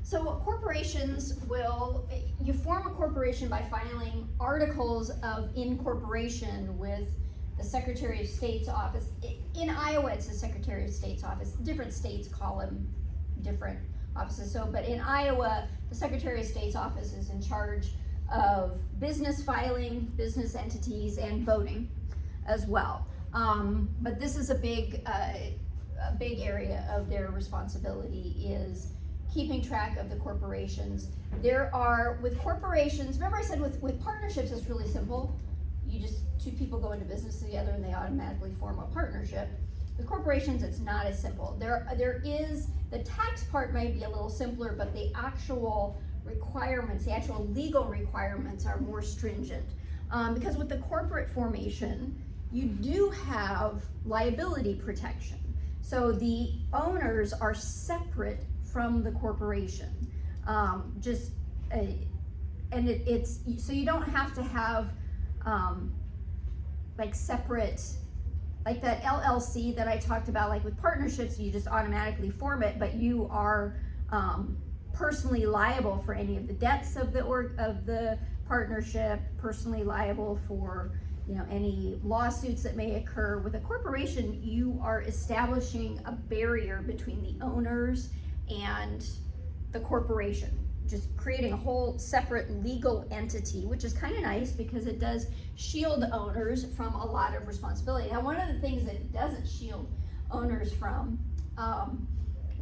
So corporations will, you form a corporation by filing articles of incorporation with the Secretary of State's office. In Iowa, it's the Secretary of State's office. Different states call them different offices. So, but in Iowa, the Secretary of State's office is in charge of business filing, business entities, and voting as well. But this is a big area of their responsibility is keeping track of the corporations. There are, with corporations, remember I said with partnerships it's really simple. You just, two people go into business together and they automatically form a partnership. With corporations, it's not as simple. There is, the tax part might be a little simpler, but the actual requirements, the actual legal requirements are more stringent. Because with the corporate formation, you do have liability protection. So the owners are separate from the corporation. It's so you don't have to have like separate, like that LLC that I talked about, like with partnerships, you just automatically form it, but you are personally liable for any of the debts of the partnership, personally liable for any lawsuits that may occur. With a corporation, you are establishing a barrier between the owners and the corporation, just creating a whole separate legal entity, which is kind of nice because it does shield owners from a lot of responsibility. Now, one of the things that it doesn't shield owners from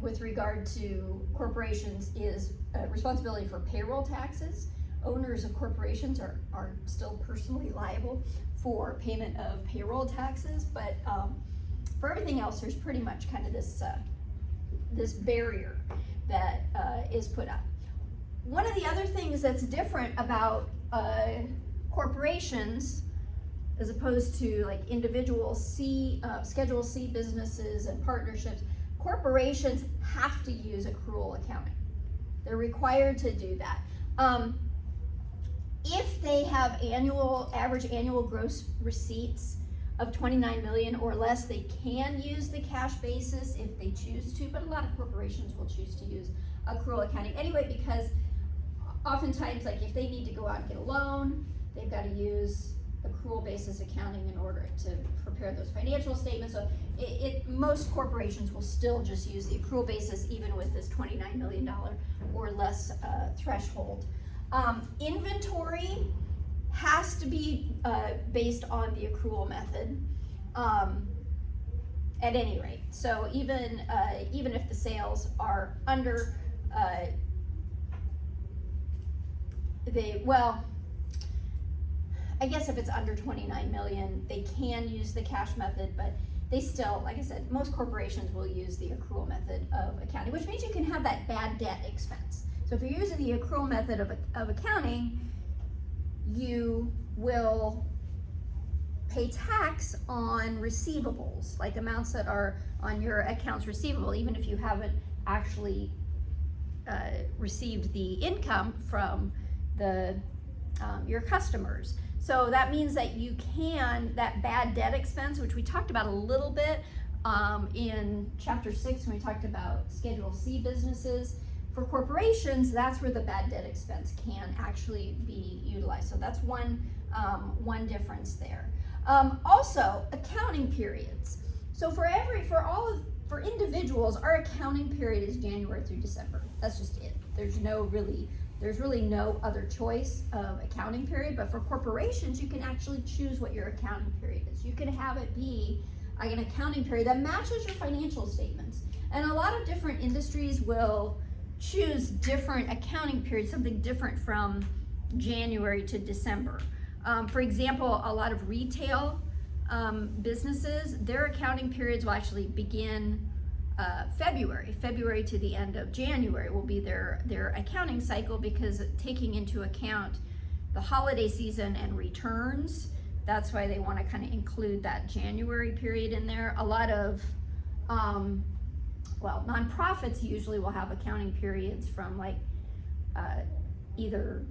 with regard to corporations is responsibility for payroll taxes. Owners of corporations are still personally liable for payment of payroll taxes, but for everything else, there's pretty much kind of this barrier that is put up. One of the other things that's different about corporations as opposed to like individual Schedule C businesses and partnerships, corporations have to use accrual accounting. They're required to do that. If they have average annual gross receipts of 29 million or less, they can use the cash basis if they choose to, but a lot of corporations will choose to use accrual accounting anyway, because oftentimes, like if they need to go out and get a loan, they've got to use accrual basis accounting in order to prepare those financial statements. So most corporations will still just use the accrual basis even with this $29 million or less threshold. Inventory has to be based on the accrual method at any rate. So even if the sales are under, I guess if it's under 29 million, they can use the cash method, but they still, like I said, most corporations will use the accrual method of accounting, which means you can have that bad debt expense. So if you're using the accrual method of accounting, you will pay tax on receivables, like amounts that are on your accounts receivable, even if you haven't actually received the income from your customers. So that means that you can, that bad debt expense, which we talked about a little bit in chapter 6 when we talked about Schedule C businesses. For corporations, that's where the bad debt expense can actually be utilized. So that's one difference there. Also, accounting periods. So for individuals, our accounting period is January through December. That's just it. There's really no other choice of accounting period, but for corporations, you can actually choose what your accounting period is. You can have it be an accounting period that matches your financial statements. And a lot of different industries will choose different accounting periods, something different from January to December. For example, a lot of retail businesses, their accounting periods will actually begin February to the end of January will be their accounting cycle, because taking into account the holiday season and returns, that's why they want to kind of include that January period in there. A lot of nonprofits usually will have accounting periods from either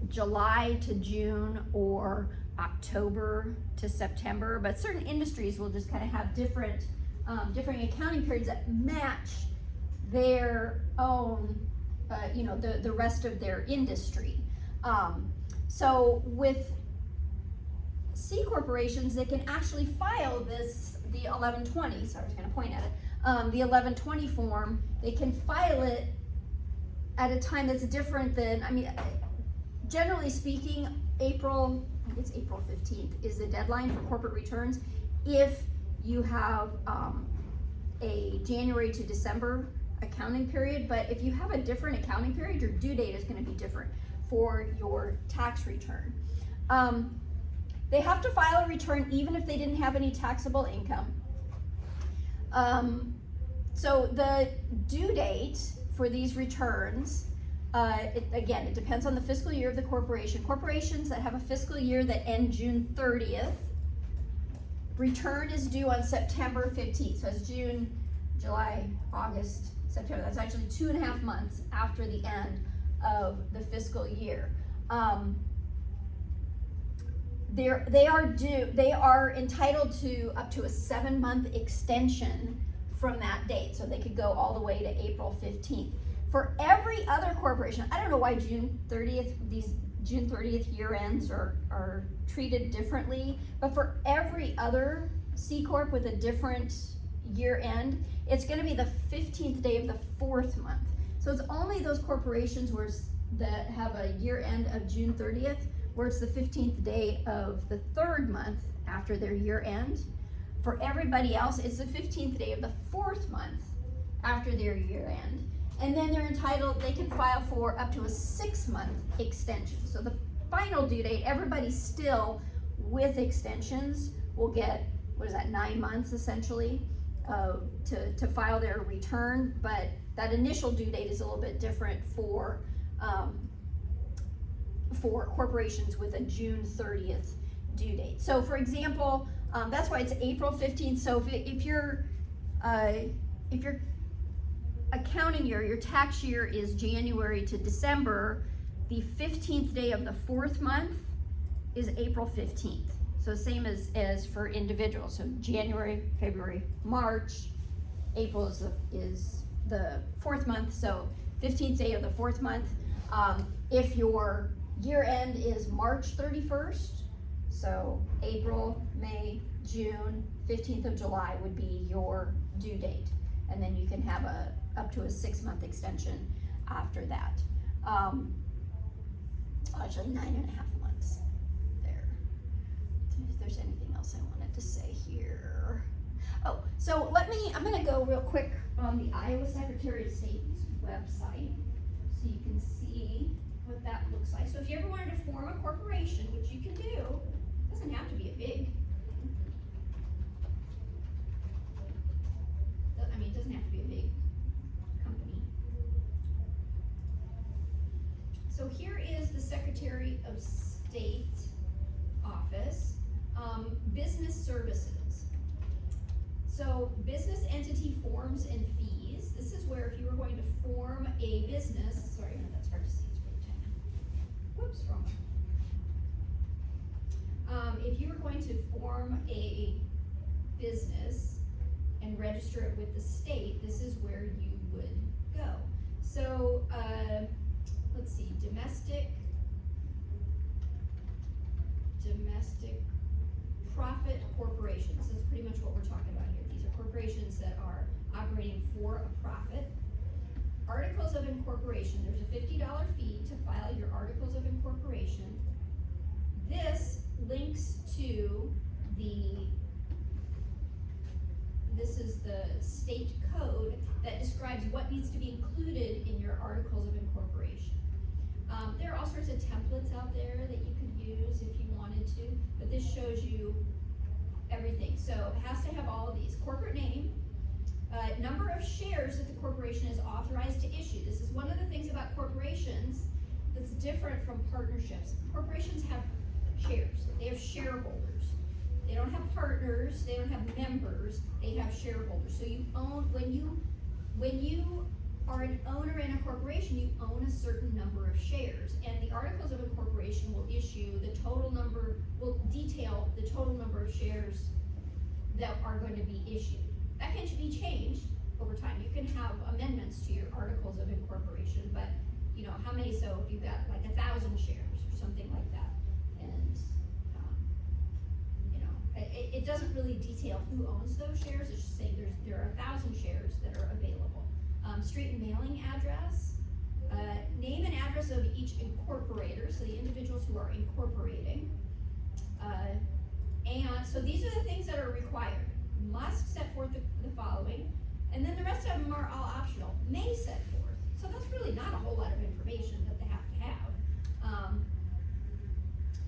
July to June or October to September, but certain industries will just kind of have different accounting periods that match their own the rest of their industry. So with C corporations, they can actually file the 1120, so I was going to point at it, the 1120 form. They can file it at a time that's different than, generally speaking, April 15th is the deadline for corporate returns if you have a January to December accounting period. But if you have a different accounting period, your due date is going to be different for your tax return. They have to file a return even if they didn't have any taxable income. So the due date for these returns, it depends on the fiscal year of the corporation. Corporations that have a fiscal year that end June 30th, return is due on September 15th. So it's June, July, August, September. That's actually 2.5 months after the end of the fiscal year. They are entitled to up to a 7-month extension from that date. So they could go all the way to April 15th. For every other corporation, I don't know why these June 30th year ends are treated differently, but for every other C Corp with a different year end, it's going to be the 15th day of the 4th month. So it's only those corporations that have a year end of June 30th, where it's the 15th day of the 3rd month after their year end. For everybody else, it's the 15th day of the 4th month after their year end. And then they can file for up to a 6-month extension. So the final due date, everybody still with extensions will get, 9 months essentially to file their return. But that initial due date is a little bit different for corporations with a June 30th due date. So for example, that's why it's April 15th. So if your accounting year, your tax year is January to December, the 15th day of the 4th month is April 15th. So same as for individuals. So January, February, March, April is the 4th month. So 15th day of the 4th month. If your year end is March 31st, so April, May, June, 15th of July would be your due date. And then you can have up to a 6-month extension after that. Actually 9.5 months there. If there's anything else I wanted to say here. Oh, so I'm gonna go real quick on the Iowa Secretary of State's website so you can see what that looks like. So if you ever wanted to form a corporation, which you can do, it doesn't have to be a big, it doesn't have to be a big company. So here is the Secretary of State office, business services. So business entity forms and fees. This is where if you were going to form a business, sorry, no, that's hard to see, it's really tiny. Whoops, wrong one. If you were going to form a business and register it with the state, this is where you would go. So let's see, domestic profit corporations. That's pretty much what we're talking about here. These are corporations that are operating for a profit. Articles of incorporation, there's a $50 fee to file your articles of incorporation. This links to this is the state code that describes what needs to be included in your articles of incorporation. There are all sorts of templates out there that you could use if you wanted to, but this shows you everything. So it has to have all of these. Corporate name, number of shares that the corporation is authorized to issue. This is one of the things about corporations that's different from partnerships. Corporations have shares. They have shareholders. They don't have partners, they don't have members, they have shareholders. So you own, when you are an owner in a corporation, you own a certain number of shares. And the articles of incorporation will will detail the total number of shares that are going to be issued. That can be changed over time. You can have amendments to your articles of incorporation, but how many, so if you've got like 1,000 shares or something like that, and, you know, it doesn't really detail who owns those shares, it's just saying there are 1,000 shares that are available. Street and mailing address, name and address of each incorporator, so the individuals who are incorporating. And so these are the things that are required. Must set forth the following, and then the rest of them are all optional. May set forth. So that's really not a whole lot of information that they have to have.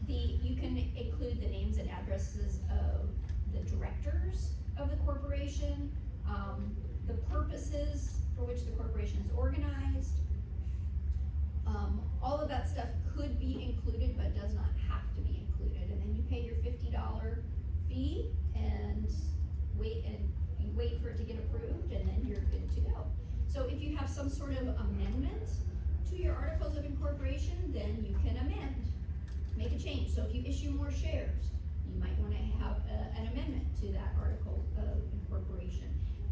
You can include the names and addresses of the directors of the corporation, the purposes for which the corporation is organized. All of that stuff could be included, but does not have to be included. And then you pay your $50 fee and you wait for it to get approved, and then you're good to go. So if you have some sort of amendment to your articles of incorporation, then you can amend, make a change. So if you issue more shares, you might want to have an amendment to that article of incorporation.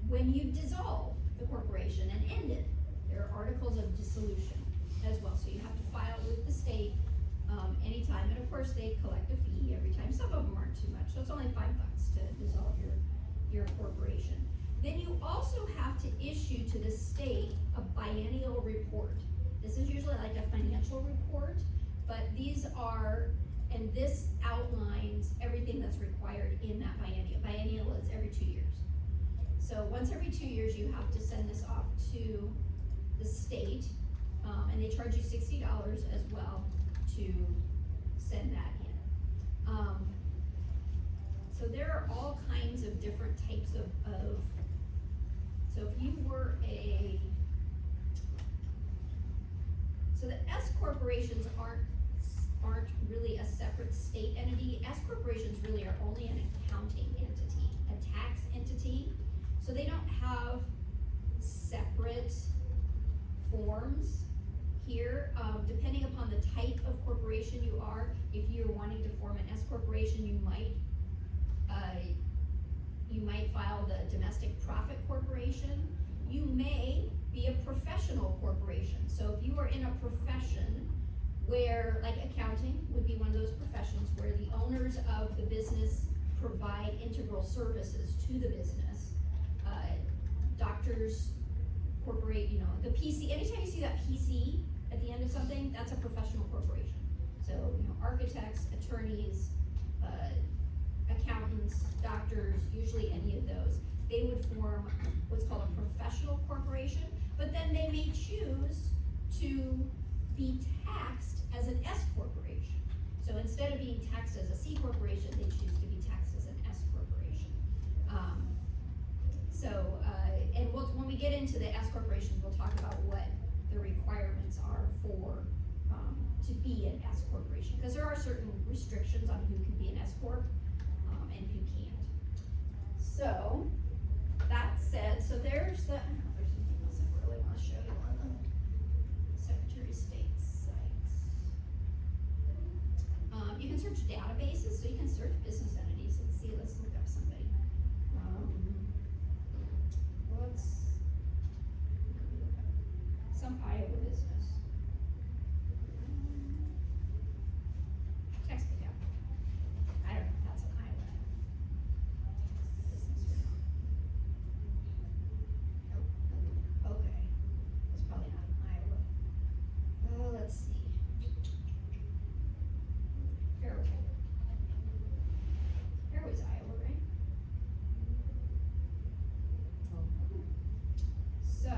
When you dissolve the corporation and end it, there are articles of dissolution as well. So you have to file with the state anytime, and of course they collect a fee every time. Some of them aren't too much, so it's only $5 to dissolve your corporation. Then you also have to issue to the state a biennial report. This is usually like a financial report, but these are, and this outlines everything that's required in that biennial. Biennial is every 2 years. So once every 2 years, you have to send this off to the state, and they charge you $60 as well to send that in. So there are all kinds of different types of so if you were so the S corporations aren't really a separate state entity. S corporations really are only an accounting entity, a tax entity. So they don't have separate forms here. Depending upon the type of corporation you are, if you're wanting to form an S corporation, you might file the domestic profit corporation. You may be a professional corporation. So if you are in a profession where, like accounting would be one of those professions where the owners of the business provide integral services to the business. Doctors, corporate, you know, the PC, anytime you see that PC at the end of something, that's a professional corporation. So, you know, architects, attorneys, accountants, doctors, usually any of those, they would form what's called a professional corporation, but then they may choose to be taxed as an S corporation. So instead of being taxed as a C corporation, they choose to be taxed as an S corporation. And when we get into the S corporations, we'll talk about what the requirements are for to be an S corporation, because there are certain restrictions on who can be an S corp and who can't. So that said, so there's the, I don't know, there's something else I really want to show you on the Secretary of State's sites. You can search databases, so you can search business entities. Let's see, let's look up somebody. Some Iowa business. Text account. I don't know if that's an Iowa business or not. Nope. Okay. It's probably not in Iowa. Let's see. Fairway's Iowa, right? So,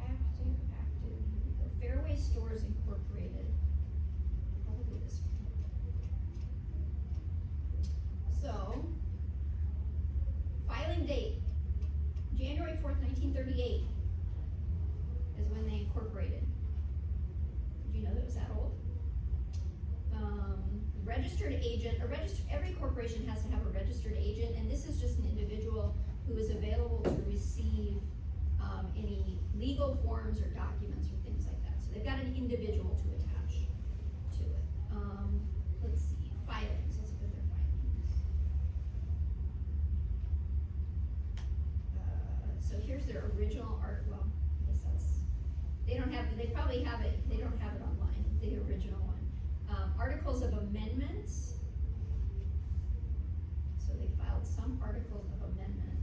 active, here we go. Fairway Stores Incorporated. Probably this one. So, filing date, January 4th, 1938 is when they incorporated. Did you know that it was that old? Registered agent, every corporation has to have a registered agent, and this is just an individual who is available to receive any legal forms or documents or things like that. So they've got an individual to attach to it. Let's see, filings, let's look at their filings. So here's their original art, well, I guess that's they probably have it, they don't have it online, the original one. Articles of amendments. So they filed some articles of amendment.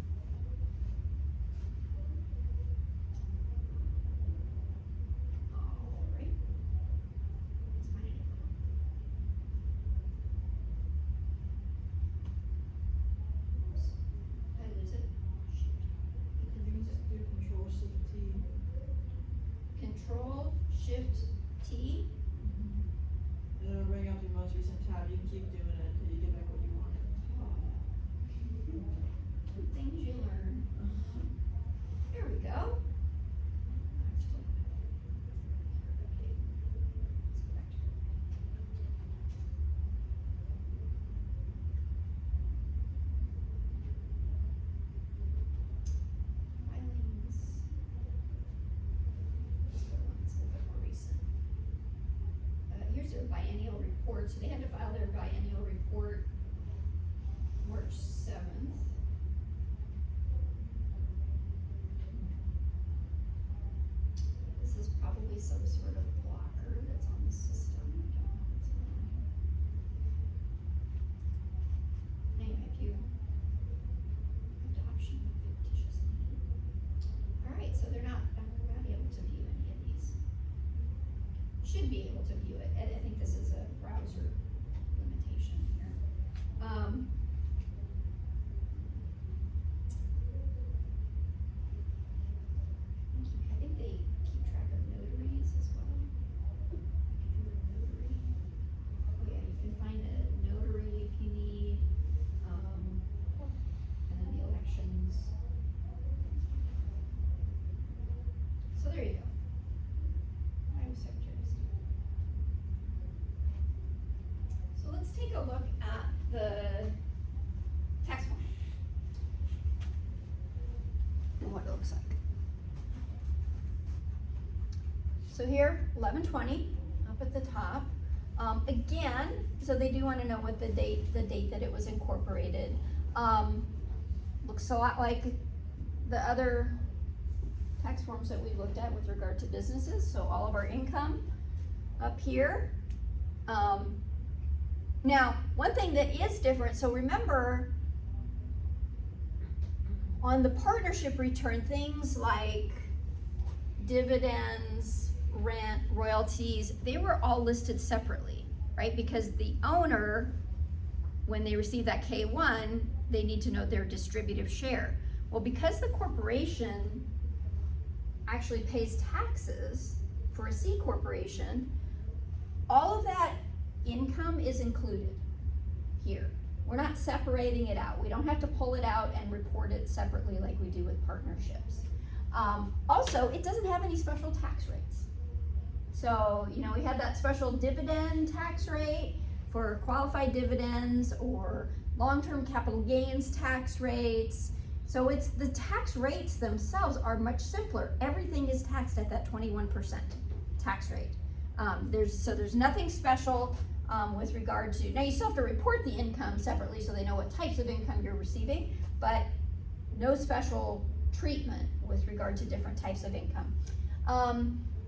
All right. Let's find it. Oops. Did I lose it? Shoot. I think just do Control-Shift-T. Control-Shift-T. And it'll bring up the most recent tab. You can keep doing it until you get back what you wanted. Good things you learn. There we go. Filings. This one's a bit more recent. Here's their biennial report. So they had to file their biennial report March 7th. This is probably some sort of blocker that's on the system. I don't know what's going on here. Anyway, if you adoption of fictitious name. Alright, so they're not able to view any of these. Should be able to view it. I think this is a browser limitation here. I think they keep track of notaries as well. If you're a notary. Oh yeah, you can find a notary if you need, and then the elections. So there you go. I'm Secretary of State. So let's take a look at the tax form and what it looks like. So here, 11/20, up at the top. Again, so they do want to know what the date that it was incorporated. Looks a lot like the other tax forms that we looked at with regard to businesses. So all of our income up here. Now, one thing that is different, so remember on the partnership return, things like dividends, rent, royalties, they were all listed separately, right? Because the owner, when they receive that K-1, they need to know their distributive share. Well, because the corporation actually pays taxes for a C corporation, all of that income is included here. We're not separating it out. We don't have to pull it out and report it separately like we do with partnerships. Also, it doesn't have any special tax rates. So, you know, we had that special dividend tax rate for qualified dividends or long-term capital gains tax rates. So it's the tax rates themselves are much simpler. Everything is taxed at that 21% tax rate. There's nothing special with regard to, now you still have to report the income separately so they know what types of income you're receiving, but no special treatment with regard to different types of income.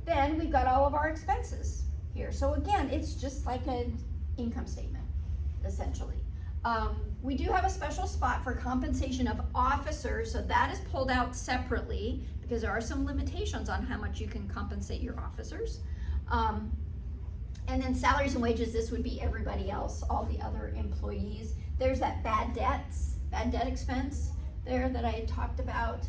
Then we've got all of our expenses here. So again, it's just like an income statement, essentially. We do have a special spot for compensation of officers, so that is pulled out separately because there are some limitations on how much you can compensate your officers. And then salaries and wages, this would be everybody else, all the other employees. There's that bad debt expense there that I had talked about.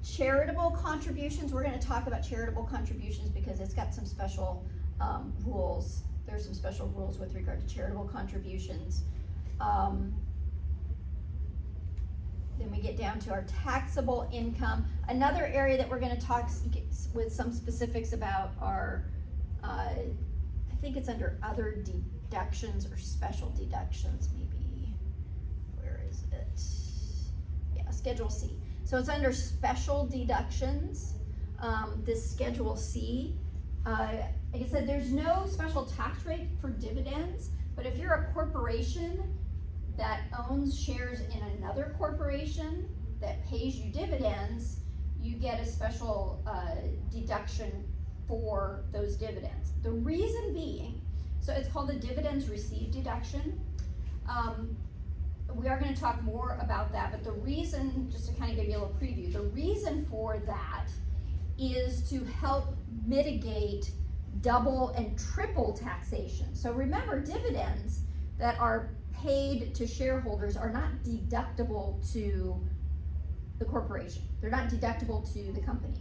Charitable contributions, we're going to talk about charitable contributions because it's got some special rules. There's some special rules with regard to charitable contributions. Then we get down to our taxable income. Another area that we're going to talk with some specifics about are, I think it's under other deductions or special deductions maybe. Where is it? Yeah, Schedule C. So it's under special deductions, this Schedule C. Like I said, there's no special tax rate for dividends, but if you're a corporation that owns shares in another corporation that pays you dividends, you get a special deduction for those dividends. The reason being, so it's called a dividends received deduction. We are going to talk more about that, but the reason, just to kind of give you a little preview, the reason for that is to help mitigate double and triple taxation. So remember, dividends that are paid to shareholders are not deductible to the corporation. They're not deductible to the company.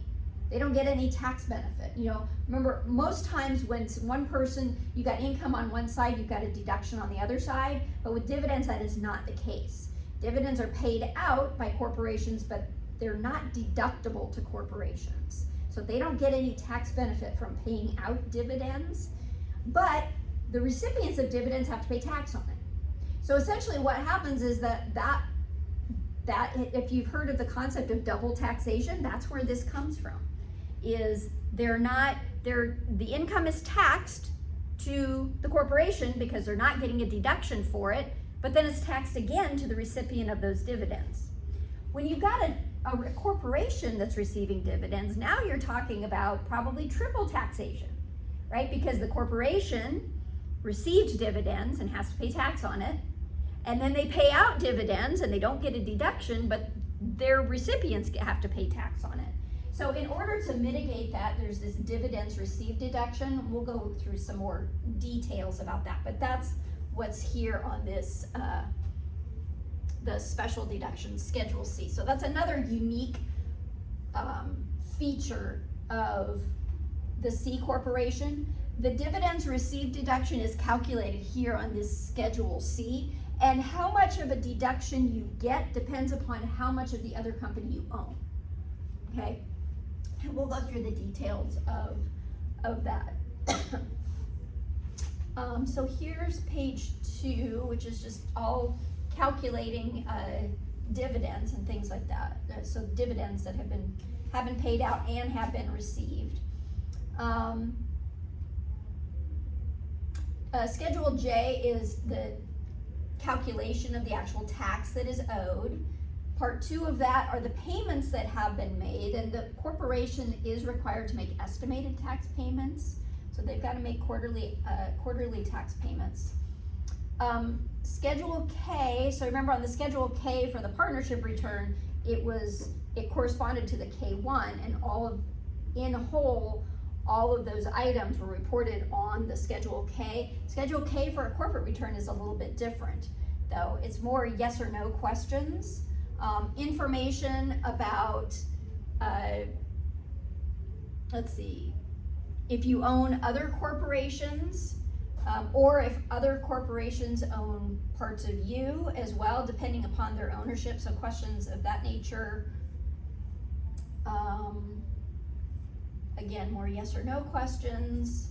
They don't get any tax benefit. You know, remember, most times when one person, you got income on one side, you've got a deduction on the other side, but with dividends, that is not the case. Dividends are paid out by corporations, but they're not deductible to corporations. So they don't get any tax benefit from paying out dividends, but the recipients of dividends have to pay tax on it. So essentially what happens is that if you've heard of the concept of double taxation, that's where this comes from. Is the income is taxed to the corporation because they're not getting a deduction for it, but then it's taxed again to the recipient of those dividends. When you've got a corporation that's receiving dividends, now you're talking about probably triple taxation, right? Because the corporation received dividends and has to pay tax on it, and then they pay out dividends and they don't get a deduction, but their recipients have to pay tax on it. So in order to mitigate that, there's this dividends received deduction. We'll go through some more details about that, but that's what's here on this, the special deduction, Schedule C. So that's another unique feature of the C corporation. The dividends received deduction is calculated here on this Schedule C, and how much of a deduction you get depends upon how much of the other company you own, okay? And we'll go through the details of that. So here's page 2, which is just all calculating dividends and things like that. So dividends that have been paid out and have been received. Schedule J is the calculation of the actual tax that is owed. Part 2 of that are the payments that have been made, and the corporation is required to make estimated tax payments. So they've got to make quarterly tax payments. Schedule K, so remember on the Schedule K for the partnership return, it corresponded to the K1, and in whole, all of those items were reported on the Schedule K. Schedule K for a corporate return is a little bit different, though. It's more yes or no questions. Information about, let's see, if you own other corporations, or if other corporations own parts of you as well, depending upon their ownership, so questions of that nature. Again, more yes or no questions.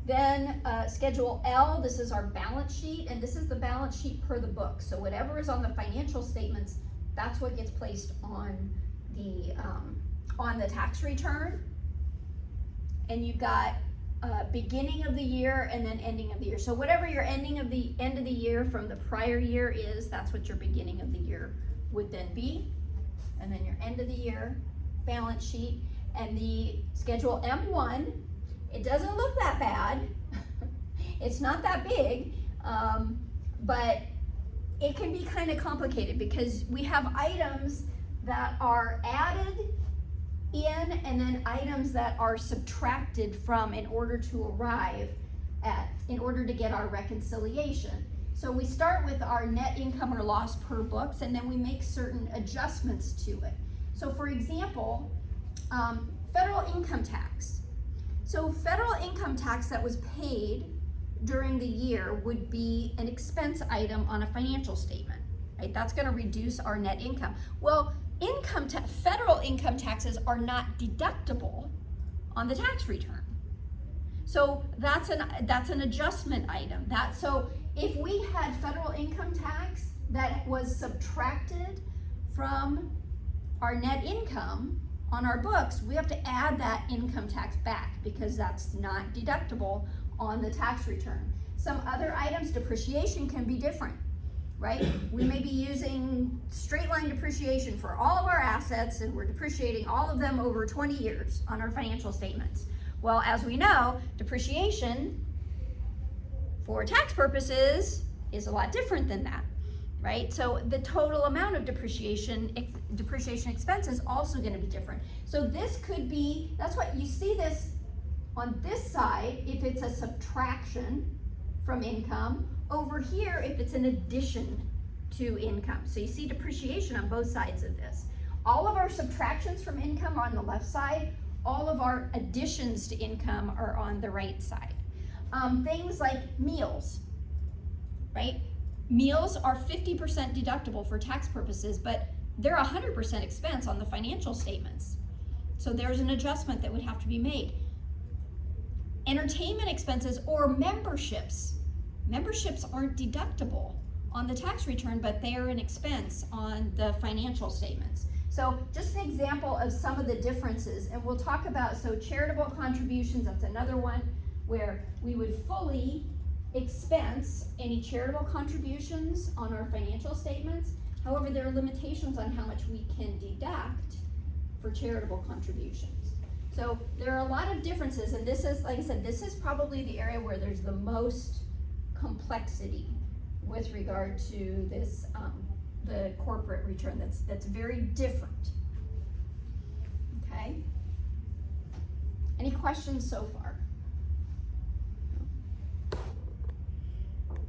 Then Schedule L, this is our balance sheet, and this is the balance sheet per the book. So whatever is on the financial statements, that's what gets placed on the tax return. And you've got beginning of the year and then ending of the year. So whatever your end of the year from the prior year is, that's what your beginning of the year would then be. And then your end of the year balance sheet. And the Schedule M1, it doesn't look that bad. It's not that big, but it can be kind of complicated because we have items that are added in and then items that are subtracted from in order to get our reconciliation. So we start with our net income or loss per books, and then we make certain adjustments to it. So for example, federal income tax. So federal income tax that was paid during the year would be an expense item on a financial statement, right? That's going to reduce our net income. Well, federal income taxes are not deductible on the tax return. So that's an adjustment item. So if we had federal income tax that was subtracted from our net income on our books, we have to add that income tax back because that's not deductible on the tax return. Some other items, depreciation can be different. right? We may be using straight line depreciation for all of our assets, and we're depreciating all of them over 20 years on our financial statements. Well, as we know, depreciation for tax purposes is a lot different than that, right? So the total amount of depreciation expense is also going to be different. So this could be, that's what you see this on this side if it's a subtraction from income, over here if it's an addition to income. So you see depreciation on both sides of this. All of our subtractions from income are on the left side, all of our additions to income are on the right side. Things like meals, right? Meals are 50% deductible for tax purposes, but they're 100% expense on the financial statements. So there's an adjustment that would have to be made. Entertainment expenses or memberships. Memberships aren't deductible on the tax return, but they are an expense on the financial statements. So just an example of some of the differences, and we'll talk about, so charitable contributions, that's another one where we would fully expense any charitable contributions on our financial statements. However, there are limitations on how much we can deduct for charitable contributions. So there are a lot of differences, and this is, like I said, this is probably the area where there's the most complexity with regard to this, the corporate return that's very different. Okay? Any questions so far?